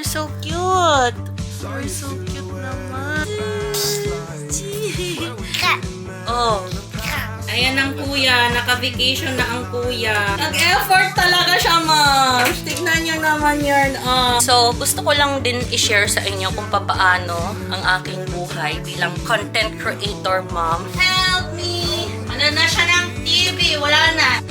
You're so cute. You're so cute naman. Oh. Ayan ang kuya. Naka-vacation na ang kuya. Nag-effort talaga siya, ma'am. Tignan niyo naman yan. So, gusto ko lang din i-share sa inyo kung paano ang aking buhay bilang content creator, ma'am. Help me! Ano na siya ng TV? Wala na.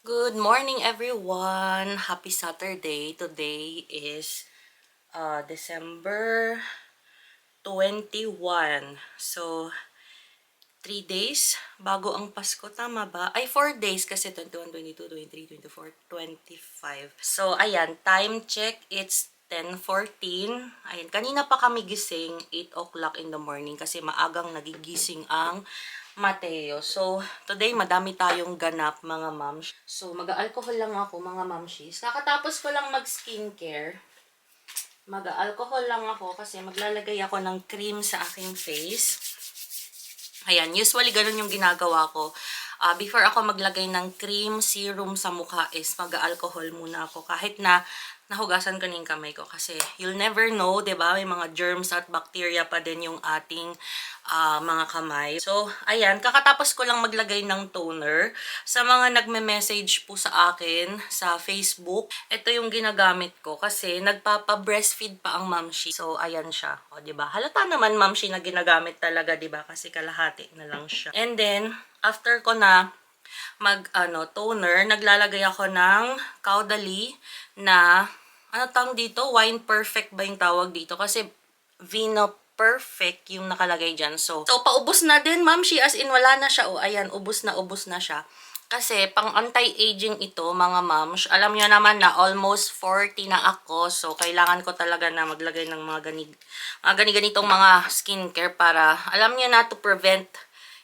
Good morning, everyone. Happy Saturday. Today is December 21. So, 3 days bago ang Pasko. Tama ba? Ay, 4 days kasi 21, 22, 23, 24, 25. So, ayan. Time check. It's 10:14. Ayan. Kanina pa kami gising. 8 o'clock in the morning kasi maagang nagigising ang Mateo. So, today madami tayong ganap, mga moms. So, mag-alcohol lang ako, mga momshies. Kakatapos ko lang mag-skincare. Mag-alcohol lang ako kasi maglalagay ako ng cream sa aking face. Ayan, usually ganun yung ginagawa ko. Before ako maglagay ng cream, serum sa mukha is mag-alcohol muna ako. Kahit na nahugasan ko na yung kamay ko. Kasi you'll never know, diba? May mga germs at bacteria pa din yung ating mga kamay. So, ayan. Kakatapos ko lang maglagay ng toner. Sa mga nagme-message po sa akin sa Facebook, ito yung ginagamit ko. Kasi nagpapa-breastfeed pa ang mamshi. So, ayan siya. O, diba? Halata naman mamshi na ginagamit talaga, diba? Kasi kalahati na lang siya. And then, after ko na toner, naglalagay ako ng Caudalie na tawag dito? Wine Perfect ba yung tawag dito? Kasi Vino Perfect yung nakalagay dyan. So paubos na din, mamshi. As in, wala na siya. O, ayan, ubos na siya. Kasi, pang anti-aging ito, mga moms. Alam nyo naman na almost 40 na ako. So, kailangan ko talaga na maglagay ng mga ganitong mga skincare para, alam nyo na, to prevent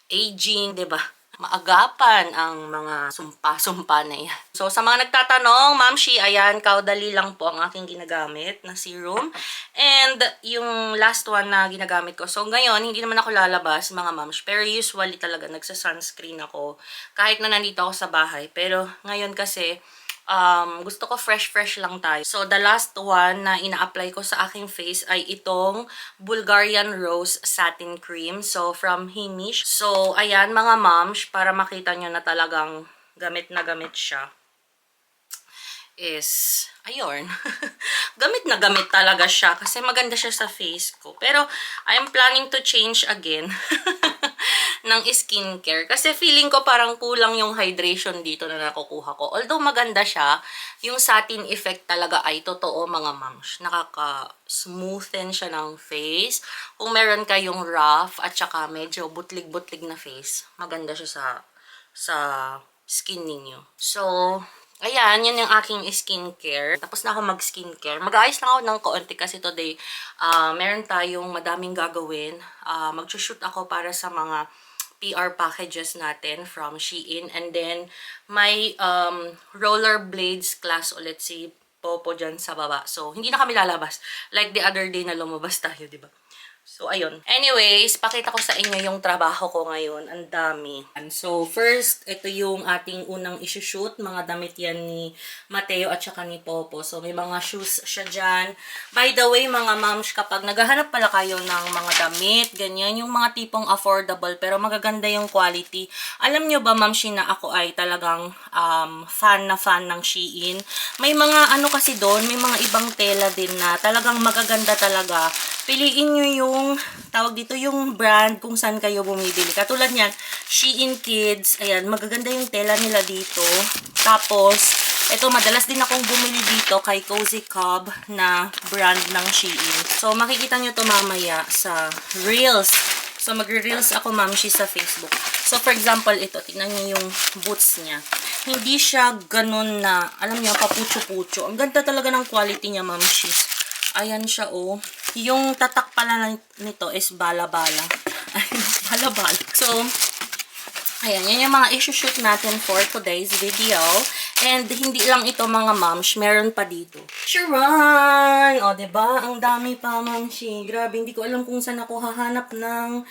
aging, 'di ba? Maagapan ang mga sumpa na yan. So, sa mga nagtatanong, mamshi, ayan, Caudalie lang po ang aking ginagamit na serum. And, yung last one na ginagamit ko. So, ngayon, hindi naman ako lalabas, mga mams. Pero usually talaga, nagsa-sunscreen ako. Kahit na nandito ako sa bahay. Pero, ngayon kasi, gusto ko fresh lang tayo. So, the last one na ina-apply ko sa aking face ay itong Bulgarian Rose Satin Cream. So, from Himish. So, ayan mga moms, para makita nyo na talagang gamit na gamit siya. Is, ayun. Gamit na gamit talaga siya kasi maganda siya sa face ko. Pero, I'm planning to change again ng skincare. Kasi feeling ko parang kulang yung hydration dito na nakukuha ko. Although maganda siya, yung satin effect talaga ay totoo, mga moms. Nakaka-smoothen siya ng face. Kung meron kayong rough at saka medyo butlig-butlig na face, maganda siya sa skin ninyo. So, ayan, yan yung aking skincare. Tapos na ako mag-skincare. Mag-aayos lang ako ng kaunti kasi today, meron tayong madaming gagawin. Mag-shoot ako para sa mga PR packages natin from Shein. And then, may rollerblades class ulit si Popo dyan sa baba. So, hindi na kami lalabas. Like the other day na lumabas tayo, diba? So, ayun. Anyways, pakita ko sa inyo yung trabaho ko ngayon. Ang dami. So, first, ito yung ating unang isushoot. Mga damit yan ni Mateo at saka ni Popo. So, may mga shoes siya dyan. By the way, mga moms, kapag naghahanap pala kayo ng mga damit, ganyan, yung mga tipong affordable, pero magaganda yung quality. Alam nyo ba, mamshi, na ako ay talagang fan ng Shein. May mga kasi doon, may mga ibang tela din na talagang magaganda talaga. Piliin nyo yung tawag dito, yung brand kung saan kayo bumibili. Katulad niyan, Shein Kids. Ayan, magaganda yung tela nila dito. Tapos, ito, madalas din akong bumili dito kay Cozy Cub na brand ng Shein. So, makikita nyo to mamaya sa Reels. So, magre-reels ako, mamshi, sa Facebook. So, for example, ito, tingnan nyo yung boots niya. Hindi siya ganun na, alam nyo, papucho-pucho. Ang ganda talaga ng quality niya, mamshi. Ayan siya, oh. Yung tatak pala nito is bala-bala. Bala-bala. So, ayan, yan yung mga issue shoot natin for today's video. And hindi lang ito mga moms, meron pa dito. Sharon! O, diba? Ang dami pa, mamshi. Grabe, hindi ko alam kung saan ako hahanap ng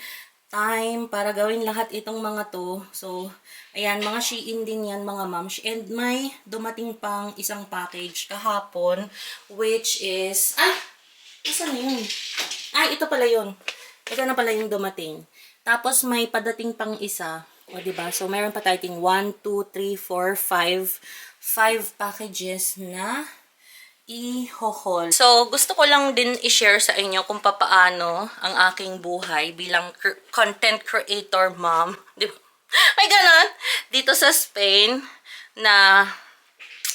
time para gawin lahat itong mga to. So, ayan, mga Shein din yan, mga moms. And may dumating pang isang package kahapon, which is, isa na yun? Ito pala yun. Ito na pala yung dumating. Tapos may padating pang isa. O, diba? So, meron pa tayong 1, 2, 3, 4, 5 packages na i-haul. So, gusto ko lang din i-share sa inyo kung papaano ang aking buhay bilang content creator mom. Di ba? May ganon. Dito sa Spain na,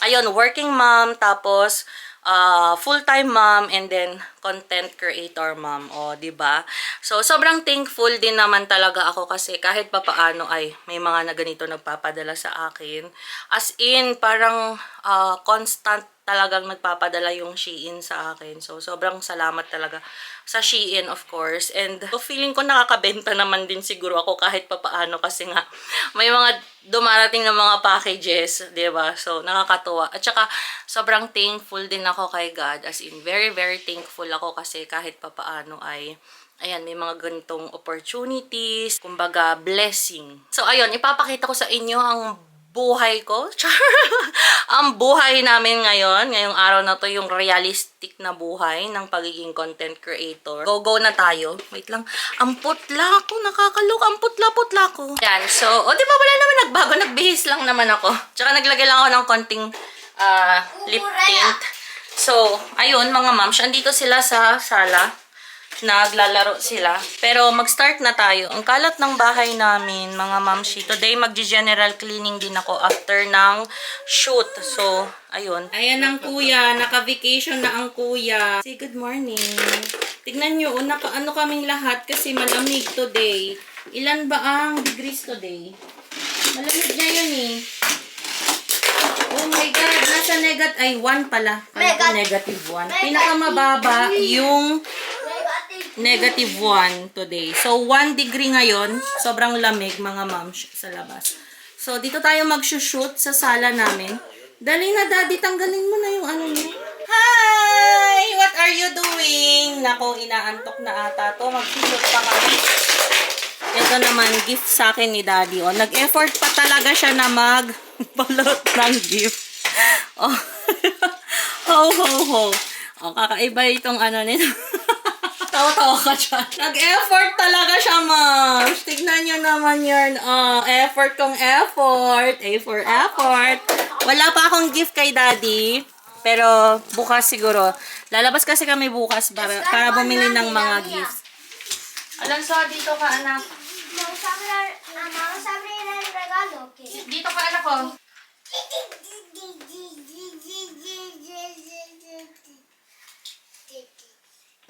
ayun, working mom, tapos full-time mom, and then content creator mom. O, di ba? So, sobrang thankful din naman talaga ako kasi kahit papaano ay may mga na ganito nagpapadala sa akin. As in, parang constant talagang nagpapadala yung Shein sa akin. So, sobrang salamat talaga sa Shein, of course. And feeling ko nakakabenta naman din siguro ako kahit papaano kasi nga may mga dumarating na mga packages, diba? So, nakakatuwa. At saka, sobrang thankful din ako kay God. As in, very, very thankful ako kasi kahit papaano ay ayan, may mga ganitong opportunities, kumbaga, blessing. So, ayun, ipapakita ko sa inyo ang buhay ko. Ang buhay namin ngayon, ngayong araw na to, yung realistic na buhay ng pagiging content creator. Go na tayo. Wait lang. Ang putla ko, nakakaloka. Ang putla-putla ko. Yan, so, di ba wala naman nagbago, nagbihis lang naman ako. Tsaka naglagay lang ako ng konting lip tint. So, ayun mga moms, andito sila sa sala. Naglalaro sila. Pero mag-start na tayo. Ang kalat ng bahay namin, mga mamshi. Today, mag-general cleaning din ako after ng shoot. So, ayun. Ayan ang kuya. Naka-vacation na ang kuya. Say good morning. Tignan nyo, naka-ano kaming lahat kasi malamig today. Ilan ba ang degrees today? Malamig na yun eh. Oh my God. Nasa ay 1 pala. Negative 1. Pinakamababa yung negative 1 today. So, 1 degree ngayon. Sobrang lamig, mga moms, sa labas. So, dito tayo mag-shoot sa sala namin. Dali na, daddy. Tanggalin mo na yung ano niyo. Hi! What are you doing? Nako, inaantok na ata to. Mag-shoot pa kami. Ito naman, gift sa akin ni daddy. O, nag-effort pa talaga siya na mag-balot ng gift. Oh. Ho. O, kakaiba itong ano nito. Tawa-tawa ka dyan. Nag-effort talaga siya, moms. Tignan nyo naman yan. Effort kong effort. A for effort. Wala pa akong gift kay daddy. Pero bukas siguro. Lalabas kasi kami bukas para bumili ng mga gifts. Alonso, dito ka, anak. Dito ka, anak ko.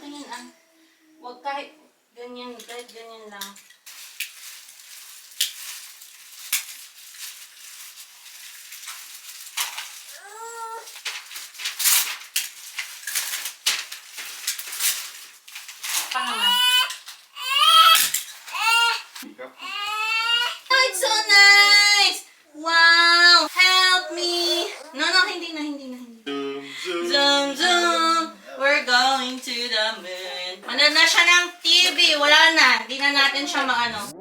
Ganyan, Huwag kahit ganyan lang. Pangalan. Oh, it's so nice! Wow! Help me! No, hindi na. Zoom, zoom! We're going to the moon. Ano na siya ng TV? Wala na. Hindi na natin siya maano.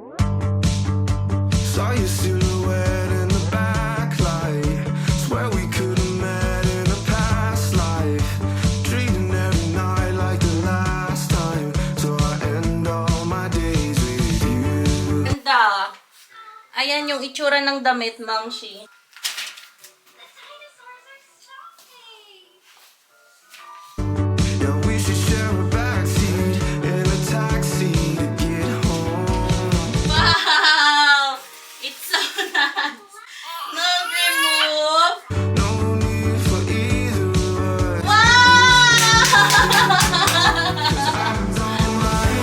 Saw your silhouette in the backlight. Swear we could have met in a past life. Dreaming every night like the last time. So I end all my days with you. Ganda. Ayan yung itsura ng damit, Mamshi. Yeah, we should share a backseat in a taxi to get home. Wow! It's so nice. No remove. No need for either of us. Wow! Don't lie.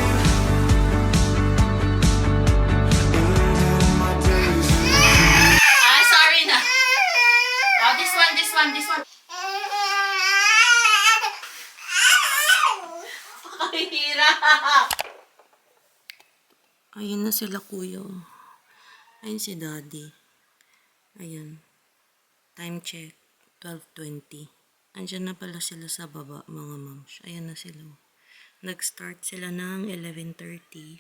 Ending my days with you. Sorry na. Oh, this one. Pakahirap. Ayun na sila, kuya. Ayun si daddy. Ayan. Time check, 12:20. Andyan na pala sila sa baba, mga moms. Ayan na sila. Nag-start sila ng 11:30.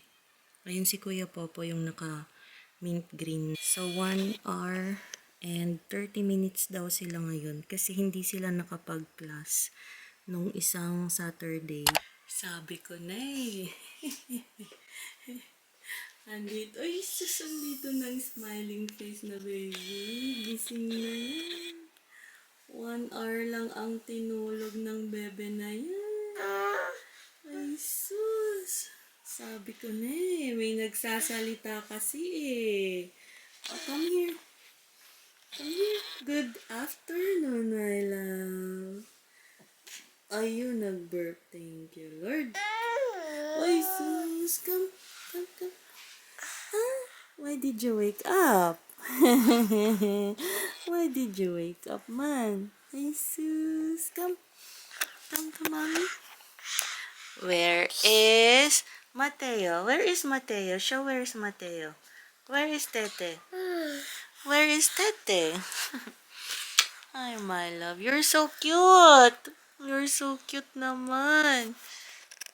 Ayun si Kuya Popo yung naka mint green. So, 1 hour and 30 minutes daw sila ngayon kasi hindi sila nakapag-class nung isang Saturday. Sabi ko na eh. Andito, ay sus, andito na ang smiling face na baby. Gising na yan. 1 hour lang ang tinulog ng bebe na yan. Ay sus. Sabi ko na eh, may nagsasalita kasi eh. Oh, come here. Come here. Good afternoon, my love. Ayun, nag-burp. Thank you, Lord. Ay sus, come. Huh? Why did you wake up? Why did you wake up, man? Jesus, come to mommy. Where is Mateo? Where is Mateo? Show where is Mateo. Where is Tete? Where is Tete? Ay, my love, you're so cute. You're so cute naman.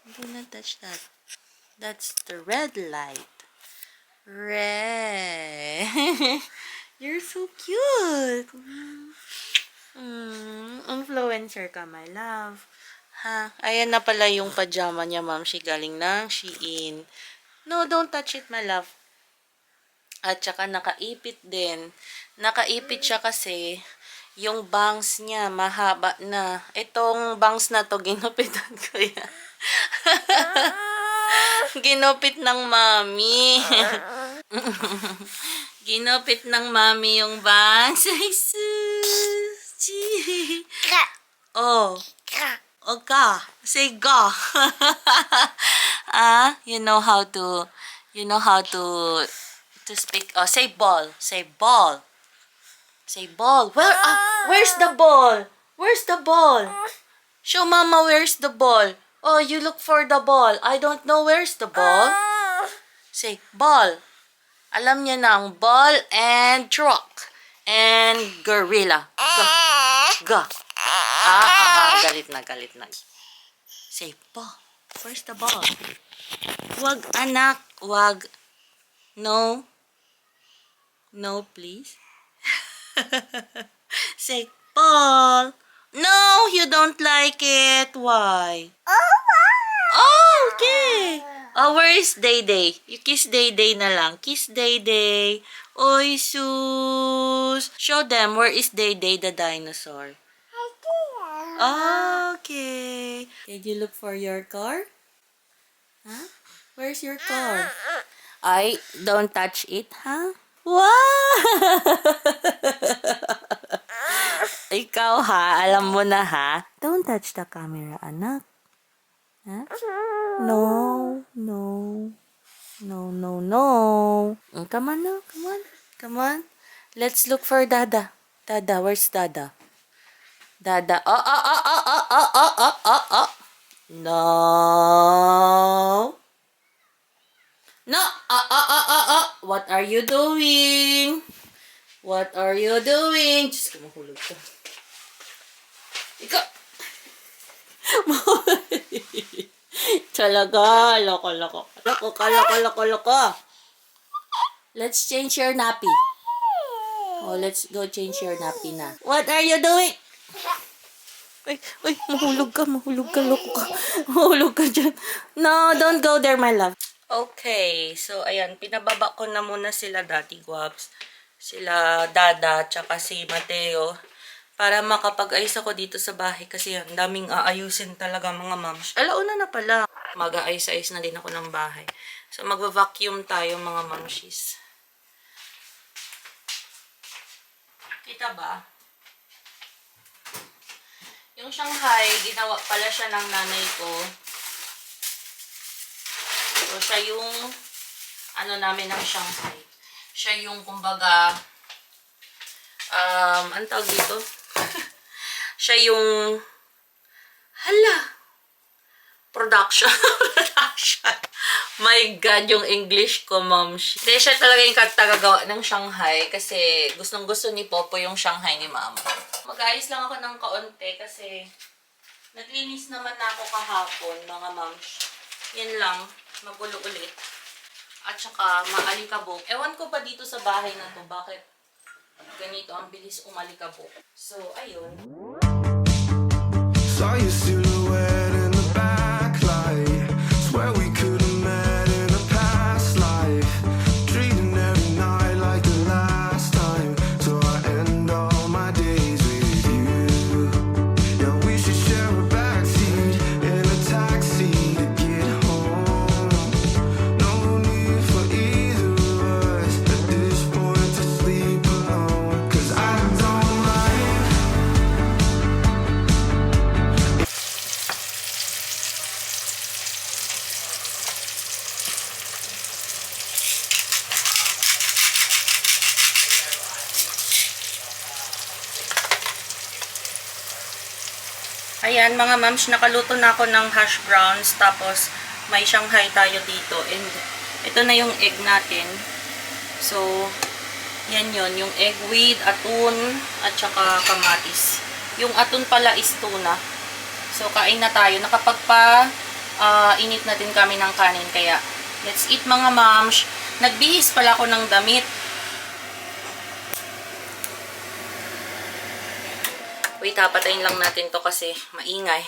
Do not touch that. That's the red light. Red. You're so cute. Influencer ka, my love. Ha? Ayan na pala yung pajama niya, ma'am. She galing ng Shein. No, don't touch it, my love. At saka nakaipit din. Nakaipit siya kasi yung bangs niya mahaba na. Itong bangs na to, ginupitan ko yan. Ginupit ng mami. Ginupit ng mami yung bangs. Ay, sus. Oh. O ka. Say ga. You know how to speak. Oh, say ball. Say ball. Say ball. Where's the ball? Where's the ball? Show mama where's the ball. Oh, you look for the ball. I don't know where's the ball. Say, ball. Alam niya na ang ball and truck. And gorilla. Ga. Galit na. Say, ball. Where's the ball? Wag, anak. Wag. No. No, please. Say, ball. No, you don't like it. Why? Oh, okay. Oh, where is Day Day? You kiss Day Day na lang. Kiss Day Day. Oy, sus. Show them where is Day Day the dinosaur. Okay. Did you look for your car? Huh? Where's your car? I don't touch it, huh? Wow! Ikaw ha, alam mo na ha. Don't touch the camera, anak. Huh? No. Come on now, come on. Let's look for Dada. Dada, where's Dada? Dada. Oh. No. No. What are you doing? What are you doing? Diyos ko, mahulog ka. Ikaw. Talaga. Loko. Let's change your nappy. Oh, let's go change your nappy na. What are you doing? Ay, mahulog ka, loko ka. Mahulog ka dyan. No, don't go there, my love. Okay, so ayan, pinababa ko na muna sila Daddy Guaps, sila Dada, tsaka si Mateo, para makapag-ayos ako dito sa bahay kasi ang daming aayusin talaga mga moms. Alauna na pala. Mag-aayos-ayos na din ako ng bahay. So magva-vacuum tayo mga momshies. Kita ba? Yung Shanghai, ginawa pala siya ng nanay ko. So, siya yung, namin ng Shanghai. Siya yung, kumbaga, ang tawag dito? Siya yung, production. Production. My God, yung English ko, ma'am. Hindi siya talaga yung tagagawa ng Shanghai kasi gustong-gusto ni Popo yung Shanghai ni Mama. Mag-ayos lang ako ng kaunti kasi naglinis naman na ako kahapon, mga mams. Yan lang, magulo ulit. At saka maalikabok. Ewan ko pa dito sa bahay na to, bakit ganito ang bilis umalikabok. So, ayun. Saw your silhouette in the backlight. Swear we could have met in a past life. Dreaming every night like the last time. So I end all my days with you. Yeah, we should share a backseat in a taxi to get home. No need for either of us at this point to sleep alone. 'Cause I don't like Ayan mga mams, nakaluto na ako ng hash browns. Tapos may Shanghai tayo dito. And ito na yung egg natin. So, yan yun. Yung egg with atun at saka kamatis. Yung atun pala is tuna. So, kain na tayo. Init na din kami ng kanin. Kaya, let's eat mga mams. Nagbihis pala ako ng damit. Wait ha, patayin lang natin to kasi maingay.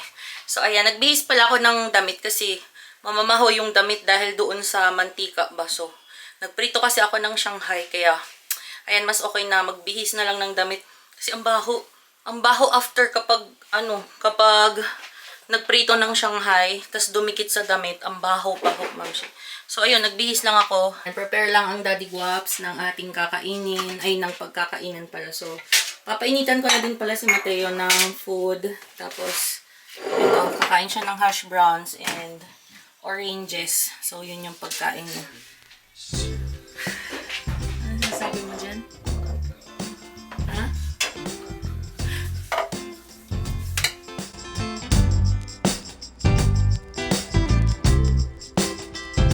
So, ayan, nagbihis pala ako ng damit kasi mamamaho yung damit dahil doon sa mantika ba. So, nagprito kasi ako ng Shanghai kaya, ayan, mas okay na magbihis na lang ng damit. Kasi ang baho. Ang baho after kapag nagprito ng Shanghai, tas dumikit sa damit, ang baho-baho, ma'am. So, ayun, nagbihis lang ako. Prepare lang ang Daddy Guaps ng ating kakainin, ay, ng pagkakainan pala. So, papainitan ko na din pala si Mateo ng food. Tapos, ito, kakain siya ng hash browns and oranges. So, yun yung pagkain niya.